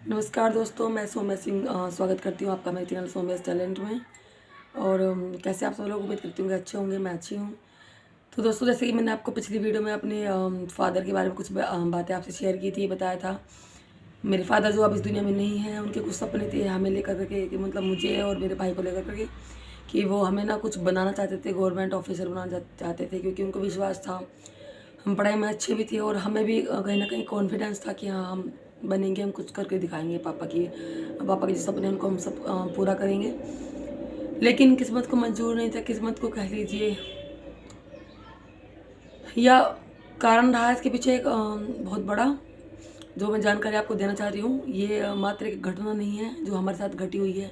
नमस्कार दोस्तों, मैं सौम्या सिंह स्वागत करती हूँ आपका मेरे चैनल सौम्यास टैलेंट में। और कैसे आप सब लोग, उम्मीद करती हूँ कि अच्छे होंगे, मैं अच्छी हूँ। तो दोस्तों, जैसे कि मैंने आपको पिछली वीडियो में अपने फादर के बारे में कुछ बातें आपसे शेयर की थी, बताया था। मेरे फादर जो अब इस दुनिया में नहीं हैं, उनके कुछ सपने थे हमें लेकर करके, कि मतलब मुझे और मेरे भाई को लेकर करके, कि वो हमें ना कुछ बनाना चाहते थे, गवर्नमेंट ऑफिसर बनाना चाहते थे, क्योंकि उनको विश्वास था हम पढ़ाई में अच्छे भी थे, और हमें भी कहीं ना कहीं कॉन्फिडेंस था कि हाँ हम बनेंगे, हम कुछ करके दिखाएंगे। पापा के जो सपने उनको हम सब पूरा करेंगे। लेकिन किस्मत को मंजूर नहीं था, किस्मत को कह लीजिए, या कारण रहा इसके पीछे एक बहुत बड़ा, जो मैं जानकारी आपको देना चाह रही हूँ। ये मात्र एक घटना नहीं है जो हमारे साथ घटी हुई है,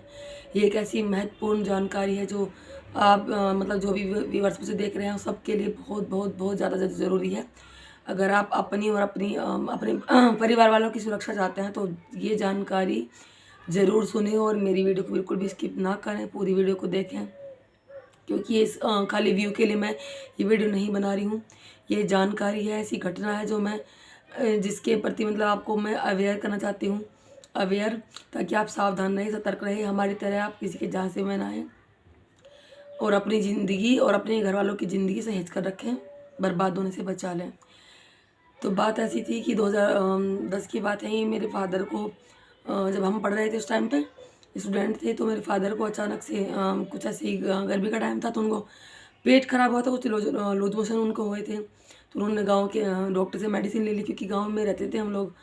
ये एक ऐसी महत्वपूर्ण जानकारी है जो आप मतलब जो भी व्यूअर्स मुझे देख रहे हैं सबके लिए बहुत बहुत बहुत ज़्यादा ज़रूरी है। अगर आप अपनी और अपने परिवार वालों की सुरक्षा चाहते हैं तो ये जानकारी ज़रूर सुनें, और मेरी वीडियो को बिल्कुल भी स्किप ना करें, पूरी वीडियो को देखें। क्योंकि इस खाली व्यू के लिए मैं ये वीडियो नहीं बना रही हूँ। ये जानकारी है, ऐसी घटना है जो मैं जिसके प्रति मतलब आपको मैं अवेयर करना चाहती हूँ। अवेयर, ताकि आप सावधान रहें, सतर्क रहें, हमारी तरह आप किसी के झांसे में ना आएँ, और अपनी ज़िंदगी और अपने घर वालों की ज़िंदगी सहेज कर रखें, बर्बाद होने से बचा लें। तो बात ऐसी थी कि 2010 की बात है ये। मेरे फादर को जब हम पढ़ रहे थे उस टाइम पे स्टूडेंट थे, तो मेरे फादर को अचानक से कुछ ऐसे ही गर्मी का टाइम था, तो उनको पेट खराब हुआ था, कुछ लूज मोशन उनको हुए थे। तो उन्होंने गांव के डॉक्टर से मेडिसिन ले ली, क्योंकि गांव में रहते थे हम लोग।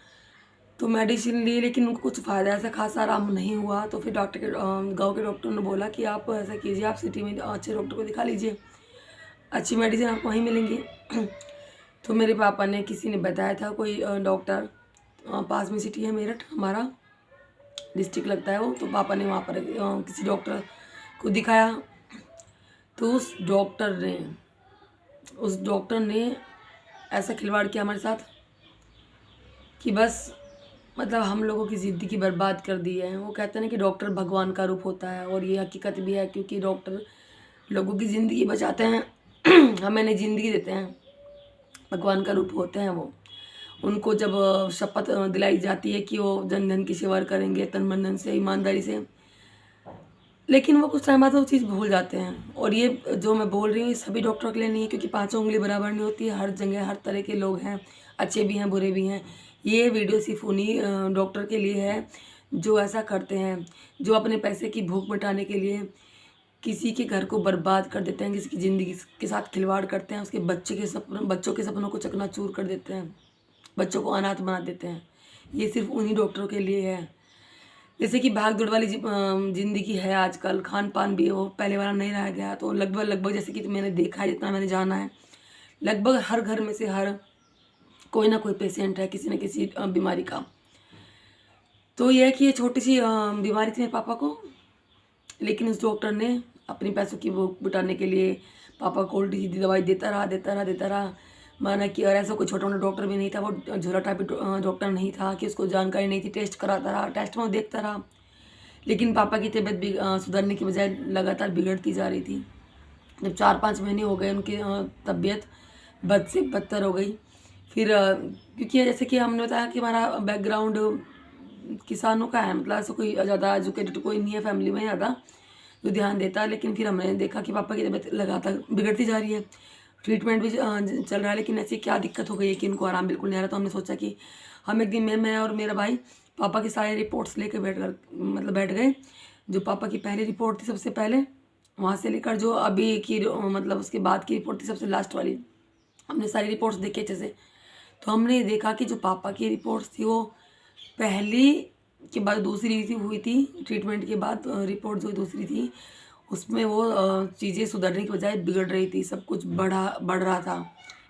तो मेडिसिन ली, लेकिन उनको कुछ फ़ायदा ऐसा खासा आराम नहीं हुआ। तो फिर गाँव के डॉक्टर ने बोला कि आप ऐसा कीजिए, आप सिटी में अच्छे डॉक्टर को दिखा लीजिए, अच्छी मेडिसिन आपको वहीं मिलेंगी। तो मेरे पापा ने, किसी ने बताया था, कोई डॉक्टर, पास में सिटी है मेरठ, हमारा डिस्ट्रिक्ट लगता है वो। तो पापा ने वहाँ पर किसी डॉक्टर को दिखाया। तो उस डॉक्टर ने ऐसा खिलवाड़ किया हमारे साथ कि बस मतलब हम लोगों की ज़िंदगी बर्बाद कर दी है। वो कहते हैं ना कि डॉक्टर भगवान का रूप होता है, और ये हकीकत भी है, क्योंकि डॉक्टर लोगों की ज़िंदगी बचाते हैं हमें नई ज़िंदगी देते हैं, भगवान का रूप होते हैं वो। उनको जब शपथ दिलाई जाती है कि वो जन जन की सेवा करेंगे तन मन धन से, ईमानदारी से, लेकिन वो कुछ टाइम बाद वो चीज़ भूल जाते हैं। और ये जो मैं बोल रही हूँ ये सभी डॉक्टरों के लिए नहीं है, क्योंकि पांचों उंगली बराबर नहीं होती है। हर जगह हर तरह के लोग हैं, अच्छे भी हैं, बुरे भी हैं। ये वीडियो सिर्फ उन्हीं डॉक्टर के लिए है जो ऐसा करते हैं, जो अपने पैसे की भूख मिटाने के लिए किसी के घर को बर्बाद कर देते हैं, किसी की ज़िंदगी के साथ खिलवाड़ करते हैं, उसके बच्चों के सपनों को चकनाचूर कर देते हैं, बच्चों को अनाथ बना देते हैं। ये सिर्फ उन्हीं डॉक्टरों के लिए है। जैसे कि भाग दौड़ वाली ज़िंदगी है आजकल, खान पान भी वो पहले वाला नहीं रह गया। तो लगभग लगभग जैसे कि मैंने देखा है, जितना मैंने जाना है, लगभग हर घर में से हर कोई ना कोई पेशेंट है किसी न किसी बीमारी का। तो यह है कि ये छोटी सी बीमारी थी मेरे पापा को, लेकिन उस डॉक्टर ने अपने पैसों की भूख मिटाने के लिए पापा को उल्टी सीधी दवाई देता रहा। माना कि, और ऐसा कोई छोटा मोटा डॉक्टर भी नहीं था, वो झोला टाइप डॉक्टर नहीं था कि उसको जानकारी नहीं थी। टेस्ट कराता रहा, टेस्ट में वो देखता रहा, लेकिन पापा की तबीयत भी सुधरने की बजाय लगातार बिगड़ती जा रही थी। जब 4-5 महीने हो गए, उनकी तबीयत बद से बदतर हो गई। फिर क्योंकि जैसे कि हमने बताया कि हमारा बैकग्राउंड किसानों का है, मतलब ऐसा कोई ज़्यादा एजुकेटेड कोई नहीं है फैमिली में ज़्यादा जो ध्यान देता। लेकिन फिर हमने देखा कि पापा की तबीयत लगातार बिगड़ती जा रही है, ट्रीटमेंट भी चल रहा है, लेकिन ऐसी क्या दिक्कत हो गई है कि इनको आराम बिल्कुल नहीं आ रहा। तो हमने सोचा कि हम एक दिन, मैं और मेरा भाई, पापा की सारी रिपोर्ट्स लेकर बैठ गए। जो पापा की पहली रिपोर्ट थी सबसे पहले, वहाँ से लेकर जो अभी की मतलब उसके बाद की रिपोर्ट थी सबसे लास्ट वाली, हमने सारी रिपोर्ट्स देखी अच्छे से। तो हमने देखा कि जो पापा की रिपोर्ट्स थी वो पहली के बाद दूसरी हुई थी, ट्रीटमेंट के बाद रिपोर्ट जो दूसरी थी उसमें वो चीज़ें सुधरने की बजाय बिगड़ रही थी। सब कुछ बढ़ रहा था,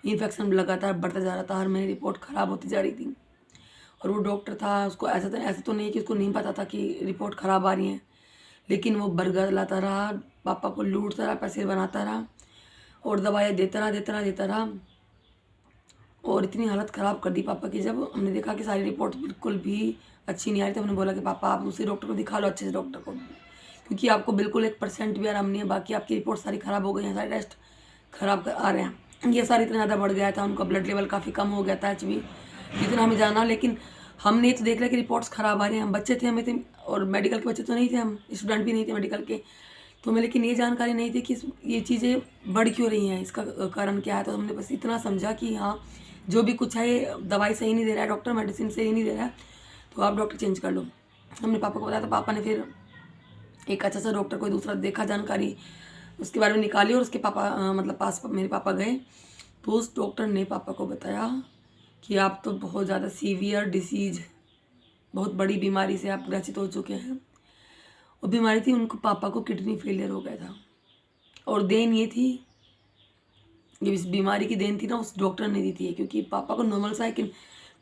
इन्फेक्शन लगातार बढ़ता जा रहा था, हर महीने रिपोर्ट ख़राब होती जा रही थी। और वो डॉक्टर था, उसको ऐसा तो नहीं कि उसको नहीं पता था कि रिपोर्ट ख़राब आ रही है, लेकिन वो बर्गर लाता रहा, पापा को लूटता रहा, पैसे बनाता रहा, और दवाइयाँ देता रहा, और इतनी हालत ख़राब कर दी पापा की। जब हमने देखा कि सारी रिपोर्ट बिल्कुल भी अच्छी नहीं आ रही, तो हमने बोला कि पापा आप दूसरे डॉक्टर को दिखा लो, अच्छे से डॉक्टर को, क्योंकि आपको बिल्कुल 1% भी आराम नहीं है। बाकी आपकी रिपोर्ट सारी ख़राब हो गई हैं, सारे टेस्ट ख़राब आ रहे हैं। ये सारी इतना ज़्यादा बढ़ गया था, उनका ब्लड लेवल काफ़ी कम हो गया था, एचबी जितना हमें जाना। लेकिन हमने तो देख लिया कि रिपोर्ट्स ख़राब आ रही हैं, हम बच्चे थे, हमें थे, और मेडिकल के बच्चे तो नहीं थे, हम स्टूडेंट भी नहीं थे मेडिकल के, तो हमें लेकिन ये जानकारी नहीं थी कि ये चीज़ें बढ़ क्यों रही हैं, इसका कारण क्या है। तो हमने बस इतना समझा कि हाँ जो भी कुछ है ये दवाई सही नहीं दे रहा है डॉक्टर, मेडिसिन सही नहीं दे रहा है, तो आप डॉक्टर चेंज कर लो। हमने पापा को बताया, तो पापा ने फिर एक अच्छा सा डॉक्टर कोई दूसरा देखा, जानकारी उसके बारे में निकाली, और उसके पापा मतलब पास मेरे पापा गए, तो उस डॉक्टर ने पापा को बताया कि आप तो बहुत ज़्यादा सीवियर डिसीज़, बहुत बड़ी बीमारी से आप ग्रसित हो चुके हैं। वो बीमारी थी, उनको पापा को किडनी फेलियर हो गया था, और देन ये थी, ये इस बीमारी की देन थी ना उस डॉक्टर ने दी थी, क्योंकि पापा को नॉर्मल सा लेकिन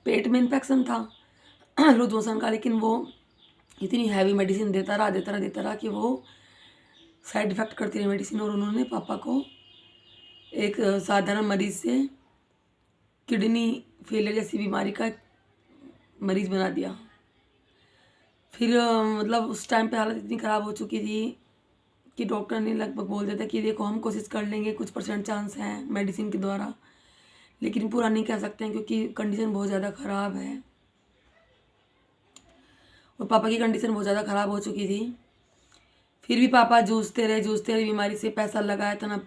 पेट में इन्फेक्शन था लूज मोशन का, लेकिन वो इतनी हैवी मेडिसिन देता रहा कि वो साइड इफ़ेक्ट करती रही मेडिसिन, और उन्होंने पापा को एक साधारण मरीज से किडनी फेलियर जैसी बीमारी का मरीज बना दिया। फिर मतलब उस टाइम पे हालत इतनी ख़राब हो चुकी थी कि डॉक्टर ने लगभग बोल दिया था कि देखो हम कोशिश कर लेंगे, कुछ % चांस हैं मेडिसिन के द्वारा, लेकिन पूरा नहीं कह सकते हैं क्योंकि कंडीशन बहुत ज़्यादा ख़राब है, और पापा की कंडीशन बहुत ज़्यादा ख़राब हो चुकी थी। फिर भी पापा जूझते रहे बीमारी से, पैसा लगाया था ना,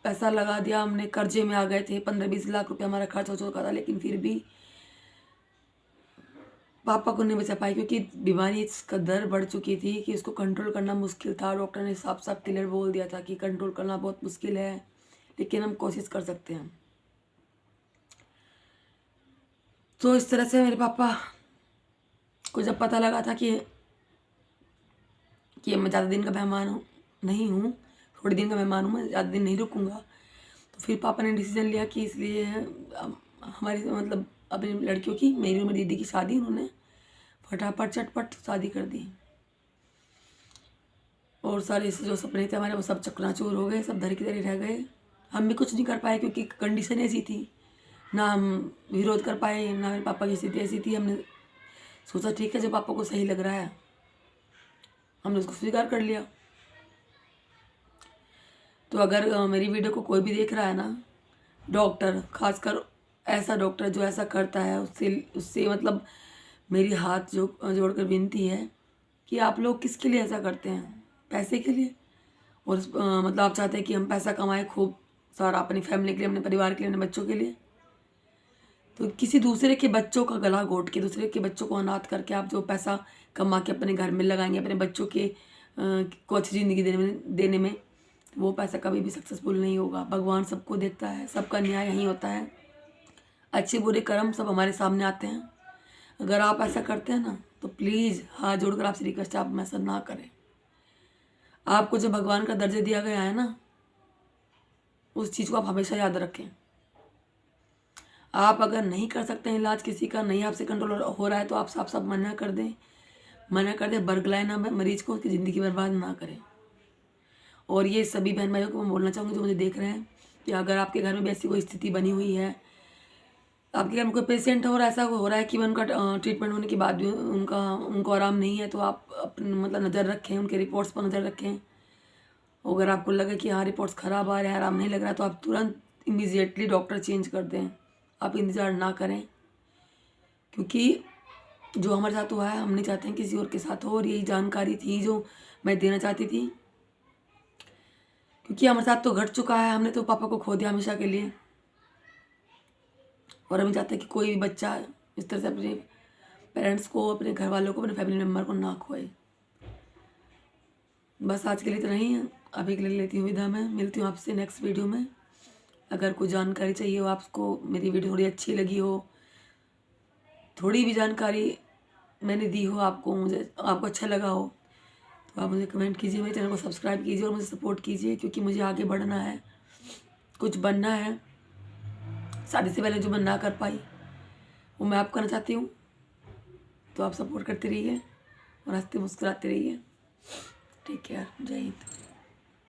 पैसा लगा दिया हमने, कर्जे में आ गए थे, 15-20 लाख रुपये हमारा खर्च हो चुका था, लेकिन फिर भी पापा को नहीं बचा पाई, क्योंकि बीमारी इसका दर बढ़ चुकी थी कि उसको कंट्रोल करना मुश्किल था। डॉक्टर ने साफ साफ क्लियर बोल दिया था कि कंट्रोल करना बहुत मुश्किल है, लेकिन हम कोशिश कर सकते हैं। तो इस तरह से मेरे पापा को जब पता लगा था कि मैं ज़्यादा दिन का मेहमान नहीं हूँ, थोड़े दिन का मेहमान हूँ, मैं ज़्यादा दिन नहीं रुकूँगा, तो फिर पापा ने डिसीजन लिया कि इसलिए हमारी मतलब अपनी लड़कियों की, मेरी और मेरी दीदी की शादी उन्होंने फटाफट चटपट शादी कर दी, और सारे जो सपने थे हमारे वो सब चकनाचूर हो गए, सब धर की धरी रह गए। हम भी कुछ नहीं कर पाए क्योंकि कंडीशन ऐसी थी, ना हम विरोध कर पाए, ना मेरे पापा की स्थिति ऐसी थी। हमने सोचा ठीक है, जो पापा को सही लग रहा है हमने उसको स्वीकार कर लिया। तो अगर मेरी वीडियो को कोई भी देख रहा है ना, डॉक्टर, खासकर ऐसा डॉक्टर जो ऐसा करता है, उससे मतलब मेरी हाथ जोड़कर विनती है कि आप लोग किसके लिए ऐसा करते हैं? पैसे के लिए, और मतलब आप चाहते हैं कि हम पैसा कमाएं खूब सारा अपनी फैमिली के लिए, अपने परिवार के लिए, अपने बच्चों के लिए। तो किसी दूसरे के बच्चों का गला घोट के, दूसरे के बच्चों को अनाथ करके आप जो पैसा कमा के अपने घर में लगाएंगे, अपने बच्चों के को अच्छी ज़िंदगी देने में, वो पैसा कभी भी सक्सेसफुल नहीं होगा। भगवान सबको देखता है, सबका न्याय यहीं होता है, अच्छे बुरे कर्म सब हमारे सामने आते हैं। अगर आप ऐसा करते हैं ना, तो प्लीज़ हाथ जोड़कर आपसे रिक्वेस्ट है, आप ऐसा ना करें। आपको जो भगवान का दर्जा दिया गया है ना, उस चीज़ को आप हमेशा याद रखें। आप अगर नहीं कर सकते हैं इलाज किसी का, नहीं आपसे कंट्रोल हो रहा है, तो आप साफ साफ मना कर दें, बरगलाए ना मरीज को, उसकी ज़िंदगी बर्बाद ना करें। और ये सभी बहन भाइयों को मैं बोलना चाहूँगी जो मुझे देख रहे हैं, कि अगर आपके घर में भी ऐसी कोई स्थिति बनी हुई है, आपके घर में कोई पेशेंट है और ऐसा हो रहा है कि उनका ट्रीटमेंट होने के बाद भी उनको आराम नहीं है, तो आप अपने मतलब नज़र रखें, उनके रिपोर्ट्स पर नज़र रखें। अगर आपको लगे कि हाँ रिपोर्ट्स ख़राब आ रहे हैं, आराम नहीं लग रहा, तो आप तुरंत इमीडिएटली डॉक्टर चेंज कर दें, आप इंतज़ार ना करें, क्योंकि जो हमारे साथ हुआ है हम नहीं चाहते हैं किसी और के साथ हो। और यही जानकारी थी जो मैं देना चाहती थी, क्योंकि हमारे साथ तो घट चुका है, हमने तो पापा को खो दिया हमेशा के लिए, और हम चाहते हैं कि कोई भी बच्चा इस तरह से अपने पेरेंट्स को, अपने घर वालों को, अपने फैमिली मेम्बर को ना खोए। बस आज के लिए इतना ही है, अभी के लिए लेती हूँ विदा में, मिलती हूँ आपसे नेक्स्ट वीडियो में। अगर कोई जानकारी चाहिए हो, आपको मेरी वीडियो थोड़ी अच्छी लगी हो, थोड़ी भी जानकारी मैंने दी हो आपको अच्छा लगा हो, तो आप मुझे कमेंट कीजिए, मेरे चैनल को सब्सक्राइब कीजिए और मुझे सपोर्ट कीजिए, क्योंकि मुझे आगे बढ़ना है, कुछ बनना है। शादी से पहले जो मैं ना कर पाई वो मैं आप करना चाहती हूँ, तो आप सपोर्ट करते रहिए और हंसते मुस्कुराते रहिए। टेक केयर, जय हिंद।